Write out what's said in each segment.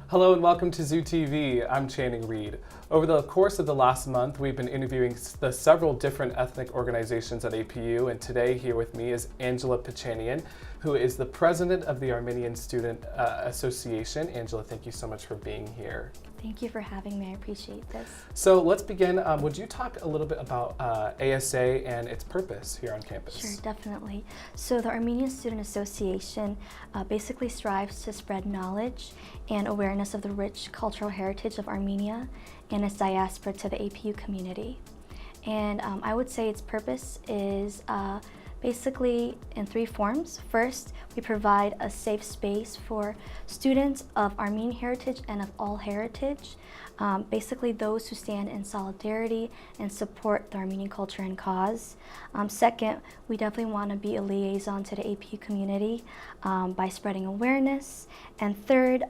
Hello and welcome to Zoo TV. I'm Channing Reid. Over the course of the last month, we've been interviewing the several different ethnic organizations at APU, and today here with me is Angela Pachanian, who is the president of the Armenian Student Association. Angela, thank you so much for being here. Thank you for having me. I appreciate this. So let's begin. Would you talk a little bit about ASA and its purpose here on campus? Sure, definitely. So the Armenian Student Association basically strives to spread knowledge and awareness of the rich cultural heritage of Armenia and its diaspora to the APU community. And I would say its purpose is basically in three forms. First, we provide a safe space for students of Armenian heritage and of all heritage, basically those who stand in solidarity and support the Armenian culture and cause. Second, we definitely want to be a liaison to the APU community by spreading awareness. And third,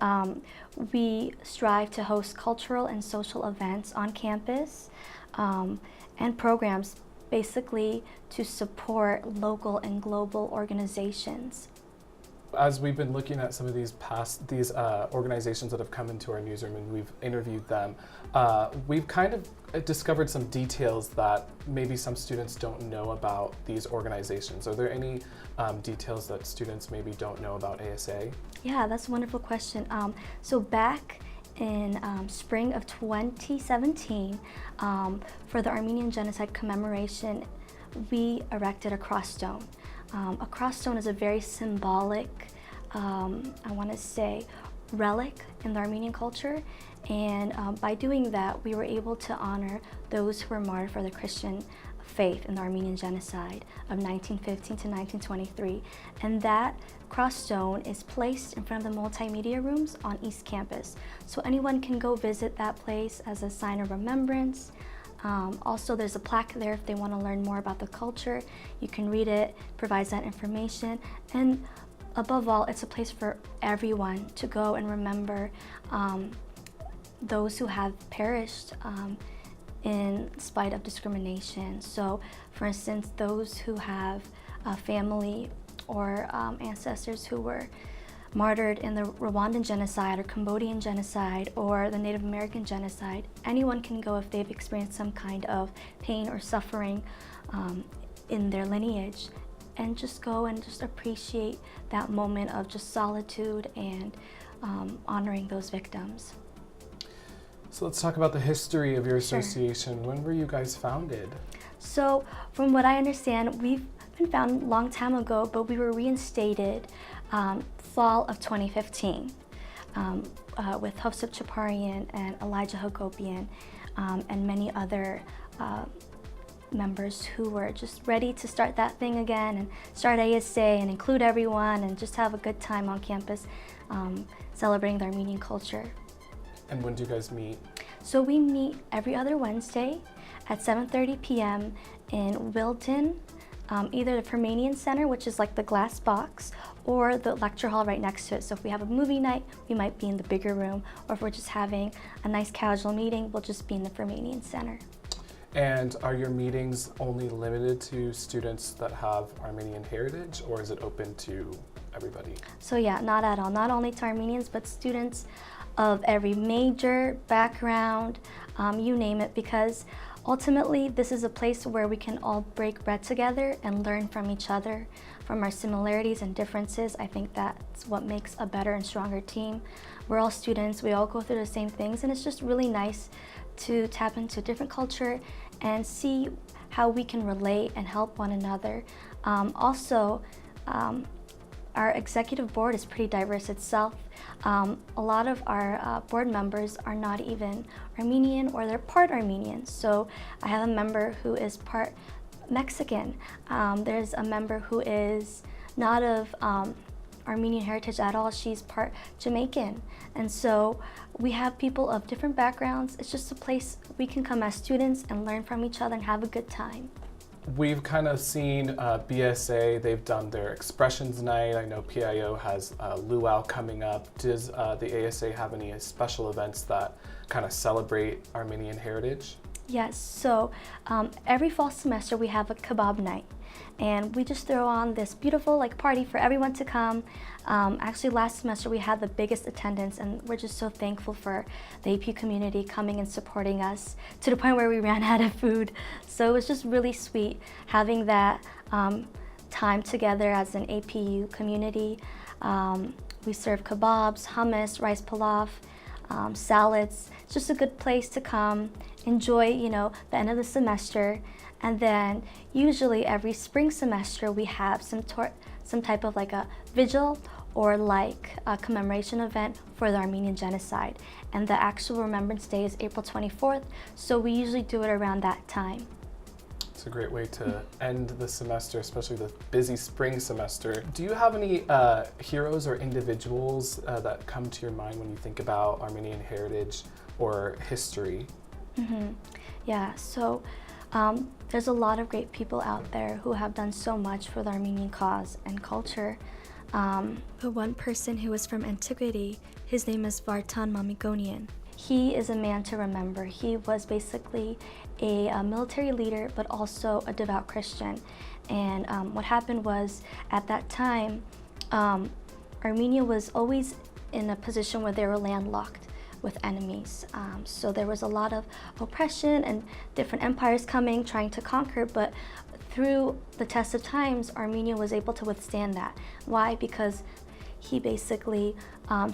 we strive to host cultural and social events on campus and programs basically to support local and global organizations. As we've been looking at some of these organizations that have come into our newsroom and we've interviewed them, we've kind of discovered some details that maybe some students don't know about these organizations. Are there any details that students maybe don't know about ASA? Yeah, that's a wonderful question. So back in spring of 2017, for the Armenian Genocide Commemoration, we erected a cross stone. A cross stone is a very symbolic, I want to say, relic in the Armenian culture. And by doing that, we were able to honor those who were martyred for the Christian faith in the Armenian genocide of 1915 to 1923. And that cross stone is placed in front of the multimedia rooms on East Campus. So anyone can go visit that place as a sign of remembrance. Also, there's a plaque there if they want to learn more about the culture. You can read it, provides that information. And above all, it's a place for everyone to go and remember those who have perished in spite of discrimination. So, for instance, those who have a family or ancestors who were martyred in the Rwandan genocide or Cambodian genocide or the Native American genocide. Anyone can go if they've experienced some kind of pain or suffering in their lineage, and just go and just appreciate that moment of just solitude and honoring those victims. So let's talk about the history of your association. Sure. When were you guys founded? So from what I understand, we've been founded a long time ago, but we were reinstated fall of 2015 with Hofsep Chaparian and Elijah Hagopian and many other members who were just ready to start that thing again and start ASA and include everyone and just have a good time on campus celebrating the Armenian culture. And when do you guys meet? So we meet every other Wednesday at 7:30 p.m. in Wilton, either the Armenian Center, which is like the glass box, or the lecture hall right next to it. So if we have a movie night, we might be in the bigger room, or if we're just having a nice casual meeting, we'll just be in the Armenian Center. And are your meetings only limited to students that have Armenian heritage, or is it open to everybody? So yeah, not at all. Not only to Armenians, but students of every major background, you name it, because ultimately this is a place where we can all break bread together and learn from each other, from our similarities and differences. I think that's what makes a better and stronger team. We're all students, we all go through the same things, and it's just really nice to tap into a different culture and see how we can relate and help one another. Also, our executive board is pretty diverse itself. A lot of our board members are not even Armenian, or they're part Armenian. So I have a member who is part Mexican. There's a member who is not of Armenian heritage at all. She's part Jamaican. And so we have people of different backgrounds. It's just a place we can come as students and learn from each other and have a good time. We've kind of seen BSA, they've done their Expressions Night. I know PIO has Luau coming up. Does the ASA have any special events that kind of celebrate Armenian heritage? Yes, so every fall semester we have a kebab night, and we just throw on this beautiful party for everyone to come. Actually, last semester we had the biggest attendance, and we're just so thankful for the APU community coming and supporting us to the point where we ran out of food. So it was just really sweet having that time together as an APU community. We serve kebabs, hummus, rice pilaf, salads. It's just a good place to come, enjoy, the end of the semester. And then usually every spring semester we have some type of a vigil or a commemoration event for the Armenian genocide. And the actual Remembrance Day is April 24th, so we usually do it around that time. It's a great way to end the semester, especially the busy spring semester. Do you have any heroes or individuals that come to your mind when you think about Armenian heritage or history? Yeah, so there's a lot of great people out there who have done so much for the Armenian cause and culture. But one person who is from antiquity, his name is Barton Mamikonion. He is a man to remember. He was basically a military leader, but also a devout Christian. And what happened was, at that time, Armenia was always in a position where they were landlocked with enemies. So there was a lot of oppression and different empires coming, trying to conquer, but through the test of times, Armenia was able to withstand that. Why? Because he basically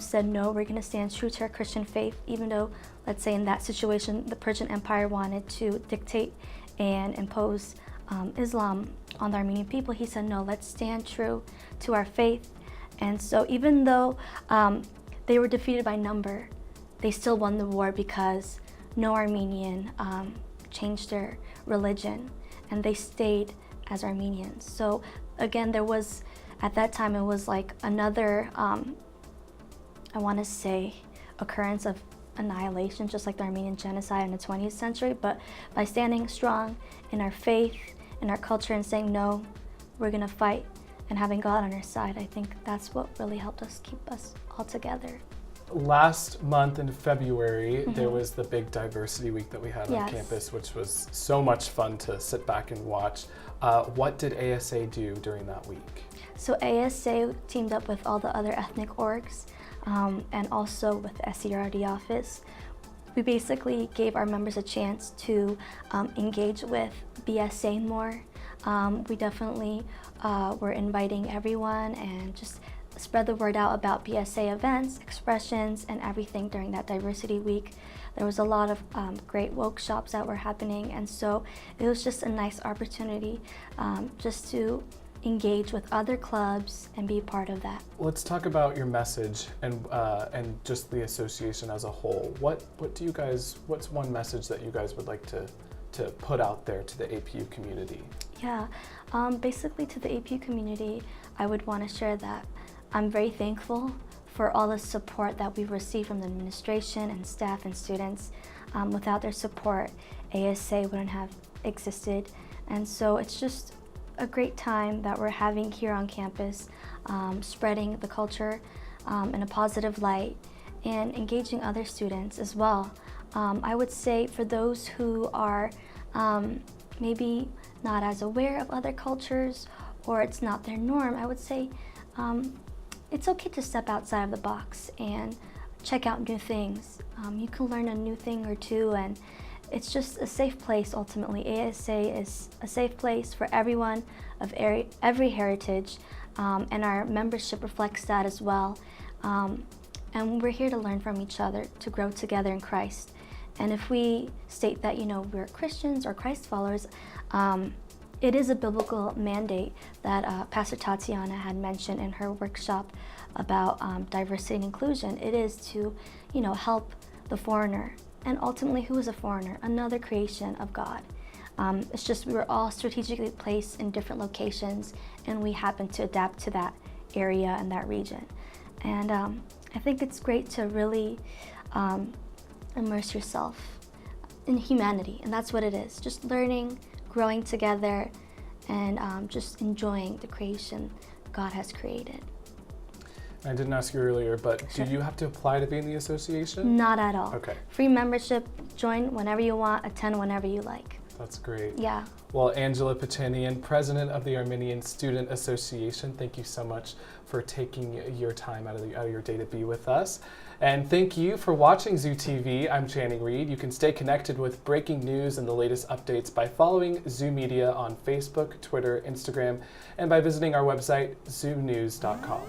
said, no, we're going to stand true to our Christian faith, even though, let's say in that situation, the Persian Empire wanted to dictate and impose Islam on the Armenian people. He said, no, let's stand true to our faith. And so even though they were defeated by number, they still won the war because no Armenian changed their religion, and they stayed as Armenians. So again, there was, at that time, it was another, I want to say, occurrence of annihilation, just like the Armenian genocide in the 20th century. But by standing strong in our faith, in our culture, and saying, no, we're going to fight, and having God on our side, I think that's what really helped us keep us all together. Last month in February, there was the big diversity week that we had on campus, which was so much fun to sit back and watch. What did ASA do during that week? So ASA teamed up with all the other ethnic orgs and also with the SCRD office. We basically gave our members a chance to engage with BSA more. We definitely were inviting everyone and just spread the word out about BSA events, expressions, and everything during that diversity week. There was a lot of great workshops that were happening, and so it was just a nice opportunity just to engage with other clubs and be part of that. Let's talk about your message and just the association as a whole. What's one message that you guys would like to put out there to the APU community? Yeah, basically to the APU community, I would want to share that I'm very thankful for all the support that we've received from the administration and staff and students. Without their support, ASA wouldn't have existed. And so it's just a great time that we're having here on campus, spreading the culture in a positive light and engaging other students as well. I would say for those who are maybe not as aware of other cultures or it's not their norm, I would say it's okay to step outside of the box and check out new things. You can learn a new thing or two, and it's just a safe place ultimately. ASA is a safe place for everyone of every heritage, and our membership reflects that as well. And we're here to learn from each other, to grow together in Christ. And if we state that, we're Christians or Christ followers, it is a biblical mandate that Pastor Tatiana had mentioned in her workshop about diversity and inclusion. It is to, help the foreigner. And ultimately, who is a foreigner? Another creation of God. It's just we were all strategically placed in different locations, and we happen to adapt to that area and that region. And I think it's great to really immerse yourself in humanity, and that's what it is. Just learning, growing together, and just enjoying the creation God has created. I didn't ask you earlier, but Sure. do you have to apply to be in the association? Not at all. Okay. Free membership, join whenever you want, attend whenever you like. That's great. Yeah. Well, Angela Pachanian, president of the Armenian Student Association, thank you so much for taking your time out of your day to be with us. And thank you for watching Zoo TV. I'm Channing Reid. You can stay connected with breaking news and the latest updates by following Zoo Media on Facebook, Twitter, Instagram, and by visiting our website, zoonews.com.